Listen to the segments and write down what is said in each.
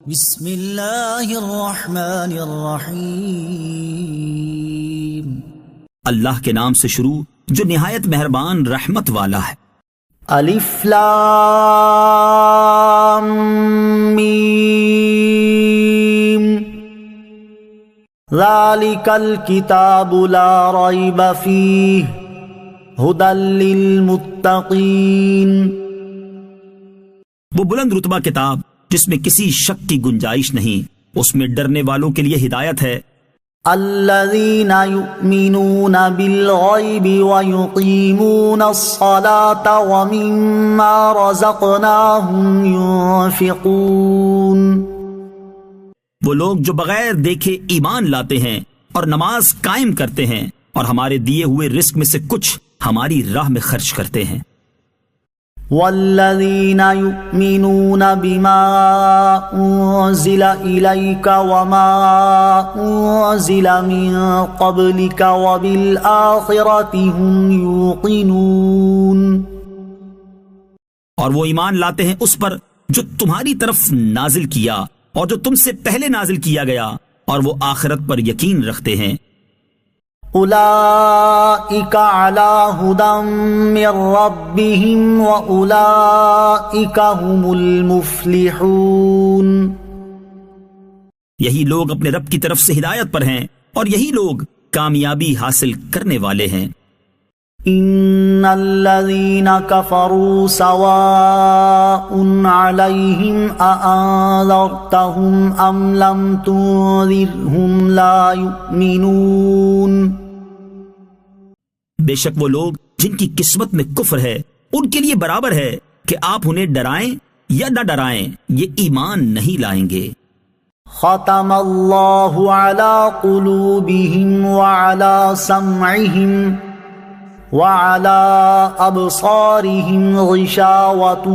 بسم اللہ الرحمن الرحیم، اللہ کے نام سے شروع جو نہایت مہربان رحمت والا ہے۔ الف لام میم، ذالک الکتاب لا ریب فیہ ھدی للمتقین۔ وہ بلند رتبہ کتاب جس میں کسی شک کی گنجائش نہیں، اس میں ڈرنے والوں کے لیے ہدایت ہے۔ الذین یؤمنون بالغیب ویقیمون الصلاة ومما رزقناہم ينفقون۔ وہ لوگ جو بغیر دیکھے ایمان لاتے ہیں اور نماز قائم کرتے ہیں اور ہمارے دیے ہوئے رزق میں سے کچھ ہماری راہ میں خرچ کرتے ہیں۔ والذین یؤمنون بما انزل الیک وما انزل من قبلک وبالآخرۃ هم یوقنون۔ اور وہ ایمان لاتے ہیں اس پر جو تمہاری طرف نازل کیا اور جو تم سے پہلے نازل کیا گیا، اور وہ آخرت پر یقین رکھتے ہیں۔ اولئک علی ھدی من ربہم واولئک ھم المفلحون۔ یہی لوگ اپنے رب کی طرف سے ہدایت پر ہیں اور یہی لوگ کامیابی حاصل کرنے والے ہیں۔ ان الذین کفروا سواء علیہم اانذرتہم ام لم تنذرہم لا یؤمنون۔ بے شک وہ لوگ جن کی قسمت میں کفر ہے ان کے لیے برابر ہے کہ آپ انہیں ڈرائیں یا نہ ڈرائیں، یہ ایمان نہیں لائیں گے۔ ختم اللہ علی قلوبہم وعلی سمعہم وعلی ابصارہم غشاوۃ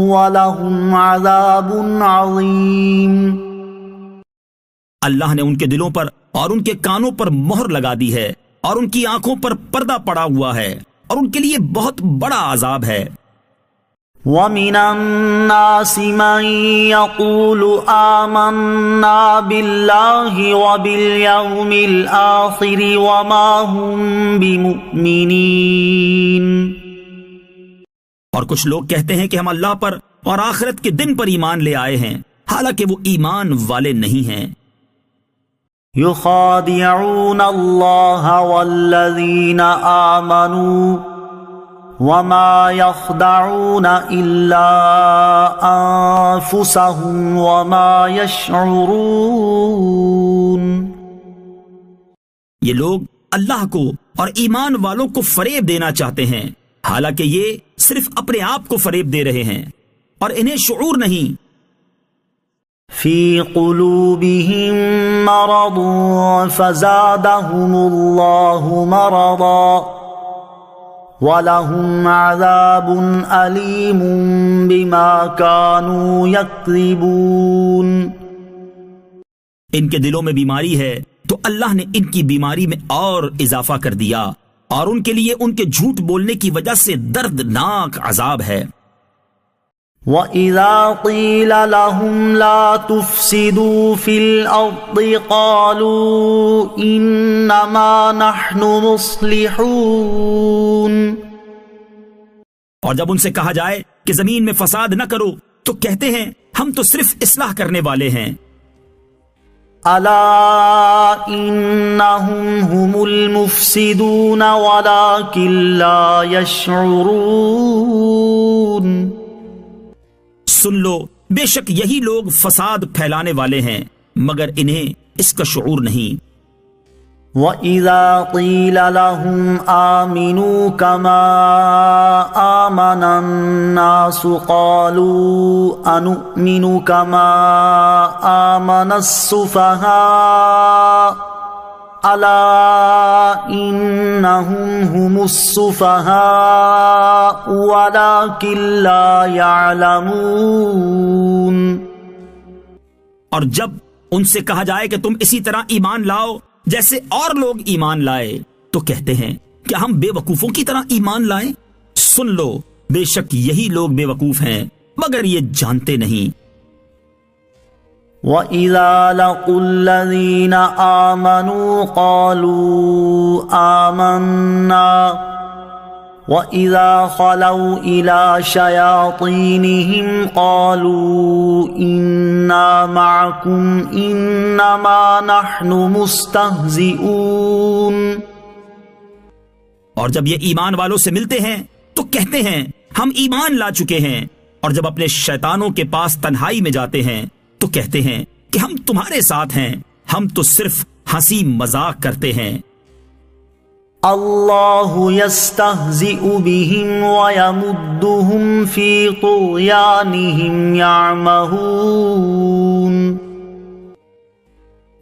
ولہم عذاب عظیم۔ اللہ نے ان کے دلوں پر اور ان کے کانوں پر مہر لگا دی ہے اور ان کی آنکھوں پر پردہ پڑا ہوا ہے اور ان کے لیے بہت بڑا عذاب ہے۔ وَمِنَ النَّاسِ مَن يَقُولُ آمَنَّا بِاللَّهِ وَبِالْيَوْمِ الْآخِرِ وَمَا هُمْ بِمُؤْمِنِينَ۔ اور کچھ لوگ کہتے ہیں کہ ہم اللہ پر اور آخرت کے دن پر ایمان لے آئے ہیں، حالانکہ وہ ایمان والے نہیں ہیں۔ يُخَادِعُونَ اللَّهَ وَالَّذِينَ آمَنُوا وَمَا يَخْدَعُونَ إِلَّا أَنفُسَهُمْ وَمَا يَشْعُرُونَ۔ یہ لوگ اللہ کو اور ایمان والوں کو فریب دینا چاہتے ہیں، حالانکہ یہ صرف اپنے آپ کو فریب دے رہے ہیں اور انہیں شعور نہیں۔ فی قلوبہم مرض فزادہم اللہ مرضا وَلَهُمْ عَذَابٌ أَلِيمٌ بِمَا كَانُوا يَكْذِبُونَ۔ ان کے دلوں میں بیماری ہے تو اللہ نے ان کی بیماری میں اور اضافہ کر دیا، اور ان کے لیے ان کے جھوٹ بولنے کی وجہ سے دردناک عذاب ہے۔ وَإِذَا قِيلَ لَهُمْ لَا تُفْسِدُوا فِي الْأَرْضِ قَالُوا إِنَّمَا نَحْنُ مُصْلِحُونَ۔ اور جب ان سے کہا جائے کہ زمین میں فساد نہ کرو تو کہتے ہیں ہم تو صرف اصلاح کرنے والے ہیں۔ أَلَا إِنَّهُمْ هُمُ الْمُفْسِدُونَ وَلَكِنْ لَا يَشْعُرُونَ۔ سن لو، بے شک یہی لوگ فساد پھیلانے والے ہیں مگر انہیں اس کا شعور نہیں۔ وَإِذَا قِيلَ لَهُمْ آمِنُوا كَمَا آمَنَ النَّاسُ قَالُوا أَنُؤْمِنُ كَمَا آمَنَ السُّفَهَاءُ أَلَا إِنَّهُمْ هُمُ السُّفَهَاءُ وَلَكِنْ لَا يَعْلَمُونَ۔ اور جب ان سے کہا جائے کہ تم اسی طرح ایمان لاؤ جیسے اور لوگ ایمان لائے تو کہتے ہیں کیا ہم بے وقوفوں کی طرح ایمان لائیں؟ سن لو، بے شک یہی لوگ بے وقوف ہیں مگر یہ جانتے نہیں۔ وَإِذَا لَقُوا الَّذِينَ آمَنُوا قَالُوا آمَنَّا وَإِذَا خَلَوْا إِلَى شَيَاطِينِهِمْ قَالُوا إِنَّا مَعَكُمْ إِنَّمَا نَحْنُ مُسْتَهْزِئُونَ۔ اور جب یہ ایمان والوں سے ملتے ہیں تو کہتے ہیں ہم ایمان لا چکے ہیں، اور جب اپنے شیطانوں کے پاس تنہائی میں جاتے ہیں تو کہتے ہیں کہ ہم تمہارے ساتھ ہیں، ہم تو صرف ہنسی مذاق کرتے ہیں۔ اللہ یستہزئ بہم ویمدہم فی طغیانہم یعمہون۔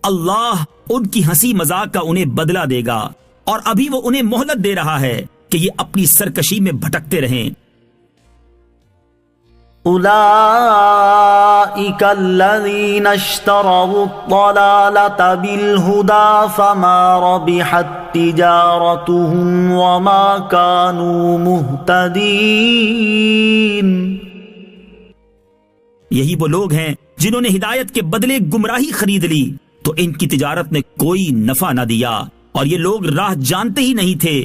اللہ ان کی ہنسی مذاق کا انہیں بدلہ دے گا، اور ابھی وہ انہیں مہلت دے رہا ہے کہ یہ اپنی سرکشی میں بھٹکتے رہیں۔ اولئک الذین اشتروا الضلالة بالہدی فما ربحت تجارتهم وما كانوا مہتدین۔ یہی وہ لوگ ہیں جنہوں نے ہدایت کے بدلے گمراہی خرید لی تو ان کی تجارت نے کوئی نفع نہ دیا، اور یہ لوگ راہ جانتے ہی نہیں تھے۔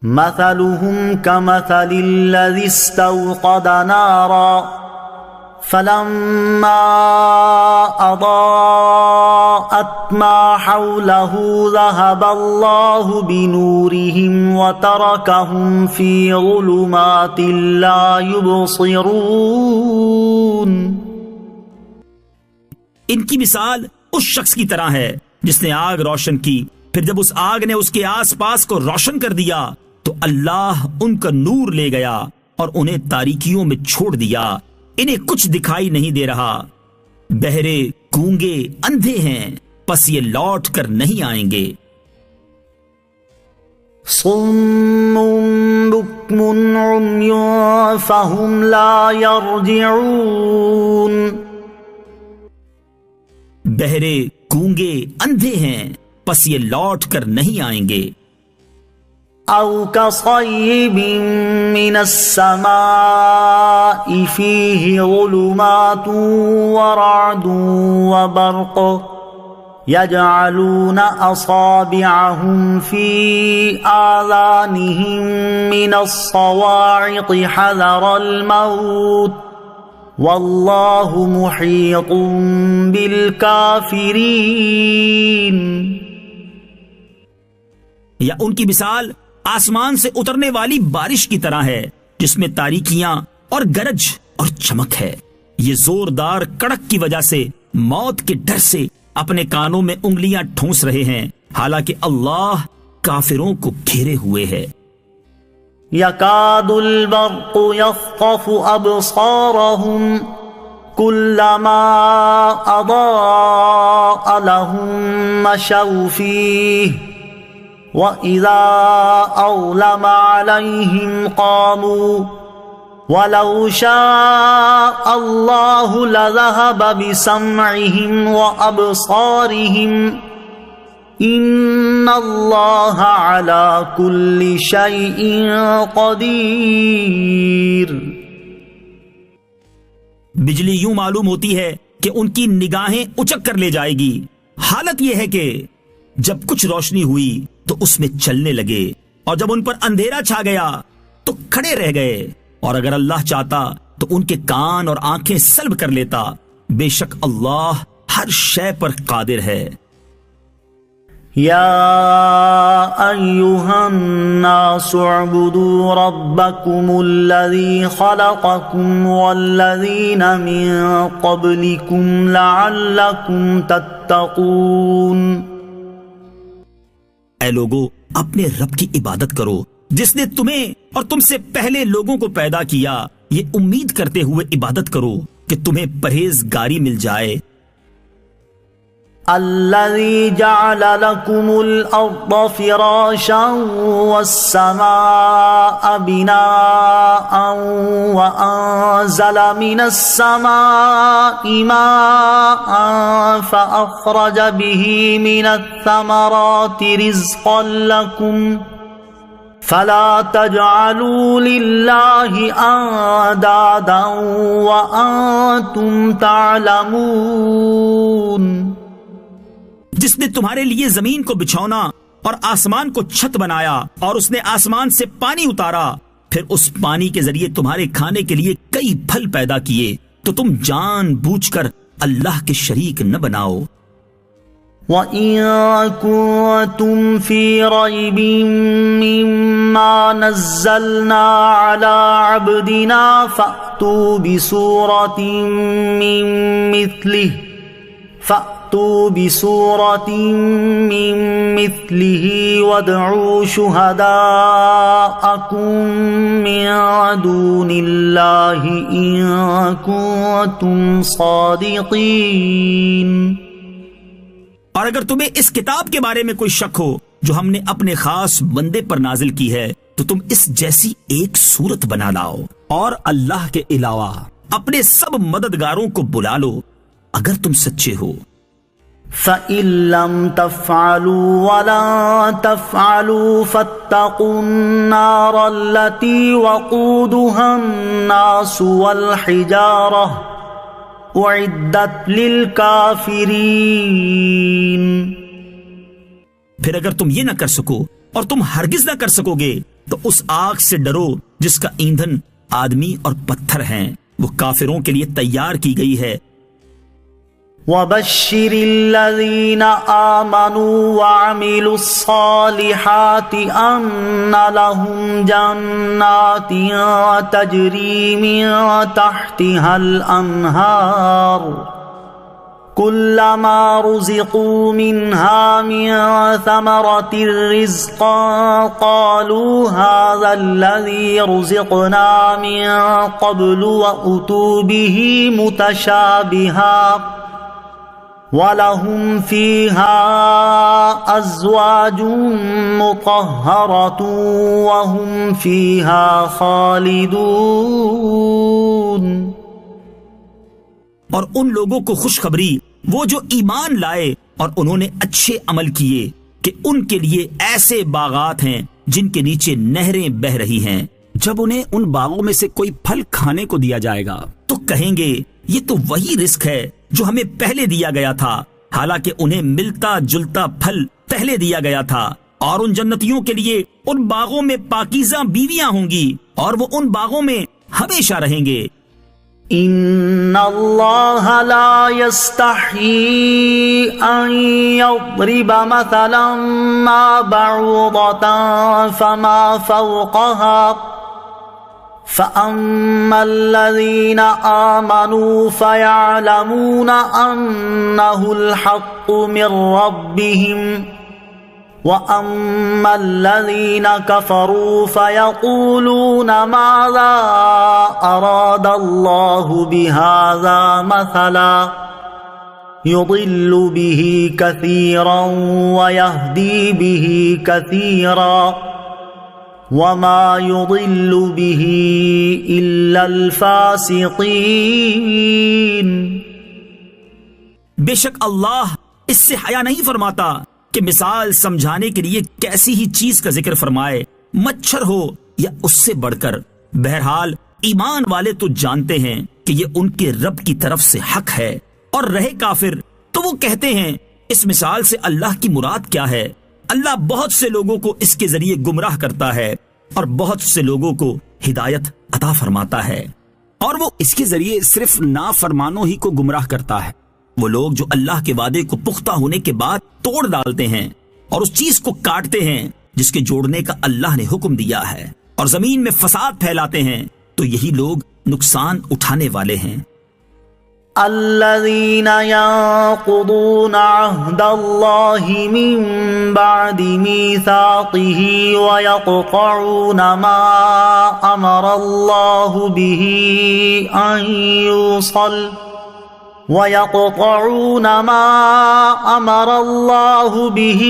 مثلهم كمثل الذي استوقد نارا فلما أضاءت ما حوله ذهب الله بنورهم وتركهم في ظلمات لا يبصرون۔ ان کی مثال اس شخص کی طرح ہے جس نے آگ روشن کی، پھر جب اس آگ نے اس کے آس پاس کو روشن کر دیا تو اللہ ان کا نور لے گیا اور انہیں تاریکیوں میں چھوڑ دیا، انہیں کچھ دکھائی نہیں دے رہا۔ بہرے، گونگے، اندھے ہیں، پس یہ لوٹ کر نہیں آئیں گے۔ صم بکم عمی فہم لا یرجعون۔ بہرے، گونگے، اندھے ہیں، پس یہ لوٹ کر نہیں آئیں گے۔ او کصیب من السماء فیہ ظلمات ورعد وبرق یجعلون اصابعهم فی آذانهم من الصواعق حذر الموت واللہ محیط بالکافرین۔ یا ان کی مثال آسمان سے اترنے والی بارش کی طرح ہے جس میں تاریکیاں اور گرج اور چمک ہے، یہ زوردار کڑک کی وجہ سے موت کے ڈر سے اپنے کانوں میں انگلیاں ٹھونس رہے ہیں، حالانکہ اللہ کافروں کو گھیرے ہوئے ہے۔ یکاد البرق یخطف ابصارهم کلما اضاء لهم مشوا فیہ وَإِذَا أَظْلَمَ عَلَيْهِمْ قَامُوا وَلَوْ شَاءَ اللَّهُ لَذَهَبَ بِسَمْعِهِمْ وَأَبْصَارِهِمْ إِنَّ اللَّهَ عَلَى كُلِّ شَيْءٍ قَدِيرٌ۔ بجلی یوں معلوم ہوتی ہے کہ ان کی نگاہیں اچک کر لے جائے گی، حالت یہ ہے کہ جب کچھ روشنی ہوئی تو اس میں چلنے لگے، اور جب ان پر اندھیرا چھا گیا تو کھڑے رہ گئے، اور اگر اللہ چاہتا تو ان کے کان اور آنکھیں سلب کر لیتا، بے شک اللہ ہر شے پر قادر ہے۔ یا ایہا الناس اعبدوا ربکم الذی خلقکم والذین من قبلکم لعلکم تتقون۔ اے لوگو، اپنے رب کی عبادت کرو جس نے تمہیں اور تم سے پہلے لوگوں کو پیدا کیا، یہ امید کرتے ہوئے عبادت کرو کہ تمہیں پرہیزگاری مل جائے۔ الذي جعل لكم الأرض فراشا والسماء بناء وأنزل من السماء ماء فأخرج به من الثمرات رزقا لكم فلا تجعلوا لله اندادا وانتم تعلمون. جس نے تمہارے لیے زمین کو بچھونا اور آسمان کو چھت بنایا اور اس نے آسمان سے پانی اتارا، پھر اس پانی کے ذریعے تمہارے کھانے کے لیے کئی پھل پیدا کیے، تو تم جان بوجھ کر اللہ کے شریک نہ بناؤ. وَإِن كُنتُمْ فِي رَيْبٍ مِّمَّا نَزَّلْنَا عَلَى عَبْدِنَا فَأْتُوا بِسُورَةٍ مِّن مِّثْلِهِ وَادْعُوا شُهَدَاءَكُم مِّن دُونِ اللَّهِ إِن كُنتُمْ صَادِقِينَ. اور اگر تمہیں اس کتاب کے بارے میں کوئی شک ہو جو ہم نے اپنے خاص بندے پر نازل کی ہے، تو تم اس جیسی ایک صورت بنا لاؤ اور اللہ کے علاوہ اپنے سب مددگاروں کو بلا لو اگر تم سچے ہو. فَإِن لَّمْ تَفْعَلُوا وَلَن تَفْعَلُوا فَاتَّقُوا النَّارَ الَّتِي وَقُودُهَا النَّاسُ وَالْحِجَارَةُ اعدت للکافرین. پھر اگر تم یہ نہ کر سکو اور تم ہرگز نہ کر سکو گے تو اس آگ سے ڈرو جس کا ایندھن آدمی اور پتھر ہیں، وہ کافروں کے لیے تیار کی گئی ہے. وَبَشِّرِ الَّذِينَ آمَنُوا وَعَمِلُوا الصَّالِحَاتِ أَنَّ لَهُمْ جَنَّاتٍ تَجْرِي مِن تَحْتِهَا الْأَنْهَارُ كُلَّمَا رُزِقُوا مِنْهَا مِن ثَمَرَةٍ رِزْقًا قَالُوا هَذَا الَّذِي رُزِقْنَا مِن قَبْلُ وَأُتُوا بِهِ مُتَشَابِهًا وَلَهُمْ فِيهَا أَزْوَاجٌ مُطَهَّرَةٌ وَهُمْ فِيهَا خَالِدُونَ. اور ان لوگوں کو خوشخبری وہ جو ایمان لائے اور انہوں نے اچھے عمل کیے کہ ان کے لیے ایسے باغات ہیں جن کے نیچے نہریں بہ رہی ہیں. جب انہیں ان باغوں میں سے کوئی پھل کھانے کو دیا جائے گا تو کہیں گے یہ تو وہی رزق ہے جو ہمیں پہلے دیا گیا تھا، حالانکہ انہیں ملتا جلتا پھل پہلے دیا گیا تھا. اور ان جنتیوں کے لیے ان باغوں میں پاکیزہ بیویاں ہوں گی اور وہ ان باغوں میں ہمیشہ رہیں گے. ان اللہ لا یستحیی ان یضرب مثلا ما بعوضة فما فوقها فأما الذين آمنوا فيعلمون أنه الحق من ربهم وَأَمَّا الَّذِينَ كَفَرُوا فَيَقُولُونَ مَاذَا أَرَادَ اللَّهُ بِهَذَا مَثَلًا يُضِلُّ بِهِ كَثِيرًا وَيَهْدِي بِهِ كَثِيرًا وَمَا يُضِلُّ بِهِ إِلَّا الْفَاسِقِينَ. بے شک اللہ اس سے حیا نہیں فرماتا کہ مثال سمجھانے کے لیے کیسی ہی چیز کا ذکر فرمائے، مچھر ہو یا اس سے بڑھ کر. بہرحال ایمان والے تو جانتے ہیں کہ یہ ان کے رب کی طرف سے حق ہے، اور رہے کافر تو وہ کہتے ہیں اس مثال سے اللہ کی مراد کیا ہے. اللہ بہت سے لوگوں کو اس کے ذریعے گمراہ کرتا ہے اور بہت سے لوگوں کو ہدایت عطا فرماتا ہے، اور وہ اس کے ذریعے صرف نافرمانوں ہی کو گمراہ کرتا ہے. وہ لوگ جو اللہ کے وعدے کو پختہ ہونے کے بعد توڑ ڈالتے ہیں اور اس چیز کو کاٹتے ہیں جس کے جوڑنے کا اللہ نے حکم دیا ہے، اور زمین میں فساد پھیلاتے ہیں، تو یہی لوگ نقصان اٹھانے والے ہیں. الذين ينقضون عهد الله من بعد ميثاقه ويقطعون ما أمر الله به أن يوصل وَيَقْطَعُونَ مَا أَمَرَ اللَّهُ بِهِ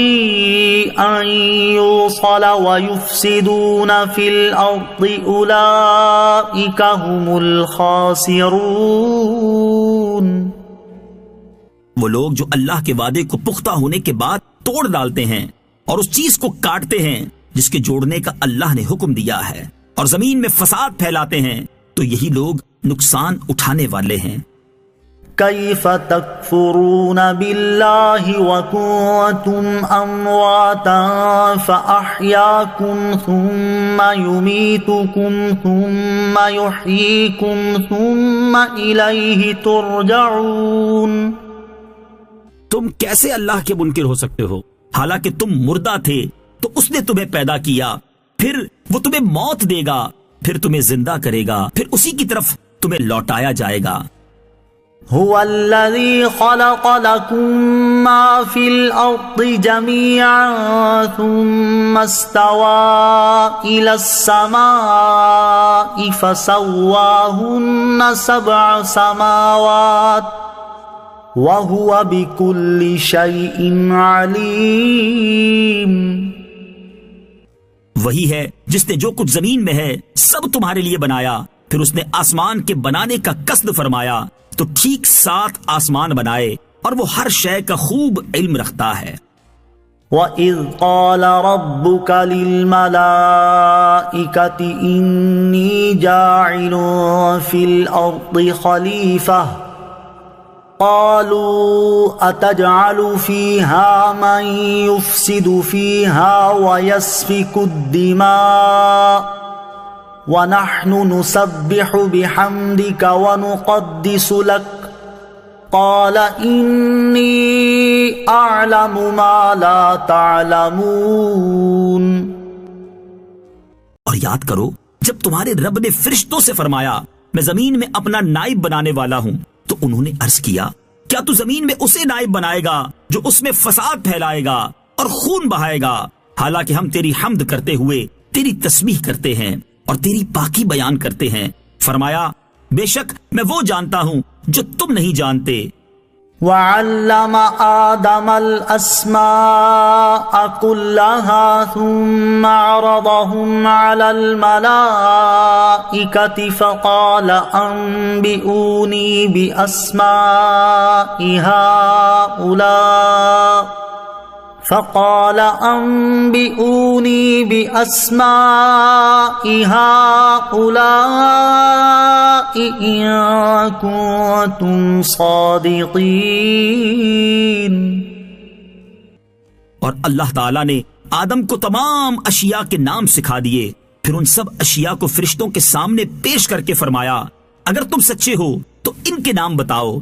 أَن يُوصَلَ وَيُفْسِدُونَ فِي الْأَرْضِ أُولَئِكَ هُمُ الْخَاسِرُونَ. وہ لوگ جو اللہ کے وعدے کو پختہ ہونے کے بعد توڑ ڈالتے ہیں اور اس چیز کو کاٹتے ہیں جس کے جوڑنے کا اللہ نے حکم دیا ہے اور زمین میں فساد پھیلاتے ہیں تو یہی لوگ نقصان اٹھانے والے ہیں۔ كيف تكفرون بالله وكنتم أمواتا فأحياكم ثم يميتكم ثم يحييكم ثم إليه ترجعون۔ تم کیسے اللہ کے منکر ہو سکتے ہو؟ حالانکہ تم مردہ تھے تو اس نے تمہیں پیدا کیا، پھر وہ تمہیں موت دے گا، پھر تمہیں زندہ کرے گا، پھر اسی کی طرف تمہیں لوٹایا جائے گا۔ هو الذي خلق لكم ما في الأرض جميعا ثم استوى إلى السماء فسواهن 7 سماوات وهو بكل شيء عليم۔ وہی ہے جس نے جو کچھ زمین میں ہے سب تمہارے لیے بنایا، پھر اس نے آسمان کے بنانے کا قصد فرمایا تو ٹھیک 7 آسمان بنائے، اور وہ ہر شے کا خوب علم رکھتا ہے۔ وَإِذْ قَالَ رَبُّكَ لِلْمَلَائِكَةِ إِنِّي جَاعِلٌ فِي الْأَرْضِ خَلِيفَةً قَالُوا أَتَجْعَلُ فِيهَا مَن يُفْسِدُ فِيهَا وَيَسْفِكُ الدِّمَاءَ وَنَحْنُ نُسَبِّحُ بِحَمْدِكَ وَنُقَدِّسُ لَكَ قَالَ إِنِّي أَعْلَمُ مَا لَا تَعْلَمُونَ۔ اور یاد کرو جب تمہارے رب نے فرشتوں سے فرمایا میں زمین میں اپنا نائب بنانے والا ہوں، تو انہوں نے عرض کیا کیا تو زمین میں اسے نائب بنائے گا جو اس میں فساد پھیلائے گا اور خون بہائے گا، حالانکہ ہم تیری حمد کرتے ہوئے تیری تسبیح کرتے ہیں اور تیری پاکی بیان کرتے ہیں۔ فرمایا بے شک میں وہ جانتا ہوں جو تم نہیں جانتے۔ وَعَلَّمَ آدَمَ الْأَسْمَاءَ كُلَّهَا ثُمَّ عَرَضَهُمْ عَلَى الْمَلَائِكَةِ فَقَالَ أَنبِئُونِي بِأَسْمَاءِ هؤلاء إِن كُنتُمْ صَادِقِينَ۔ اور اللہ تعالیٰ نے آدم کو تمام اشیاء کے نام سکھا دیے، پھر ان سب اشیاء کو فرشتوں کے سامنے پیش کر کے فرمایا اگر تم سچے ہو تو ان کے نام بتاؤ۔